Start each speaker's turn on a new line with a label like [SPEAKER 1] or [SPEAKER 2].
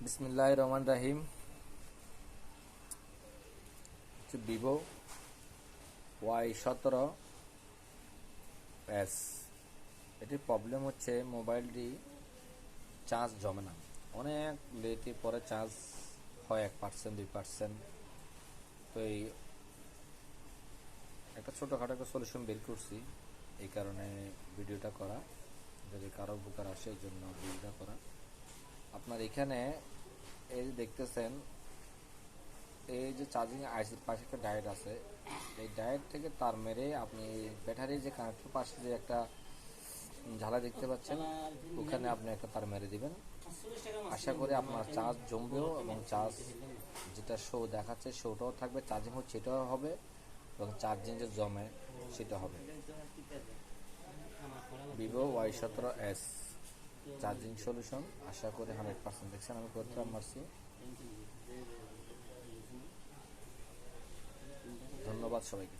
[SPEAKER 1] বিসমিল্লাহির রহমানির রহিম। Vivo Y17s। এটির প্রবলেম হচ্ছে মোবাইলটি চার্জ জমে না, অনেক লেটে পরে চার্জ হয় 1% 2%। তো এই একটা ছোটোখাটো একটা সলিউশন বের করছি, এই কারণে ভিডিওটা করা, যদি কারো উপকার আসে এই জন্য ভিডিওটা করা। আপনার এখানে এই দেখতেছেন, এই যে চার্জিং আইসির পাশে একটা ডায়োড আছে, এই ডায়োড থেকে তার মেরে আপনি ব্যাটারির যে কানেক্টর পাশে যে একটা ঝালা দেখতে পাচ্ছেন, ওখানে আপনি একটা তার মেরে দিবেন। আশা করি আপনার চার্জ জমবেও এবং চার্জ যেটা শো দেখাচ্ছে শোটাও থাকবে, চার্জিং হচ্ছে এটাও হবে এবং চার্জিং যে জমে সেটা হবে। ভিভো Y17s চার্জিং সলিউশন, আশা করি 100% দেখছেন আমি করতে পারছি। ধন্যবাদ সবাইকে।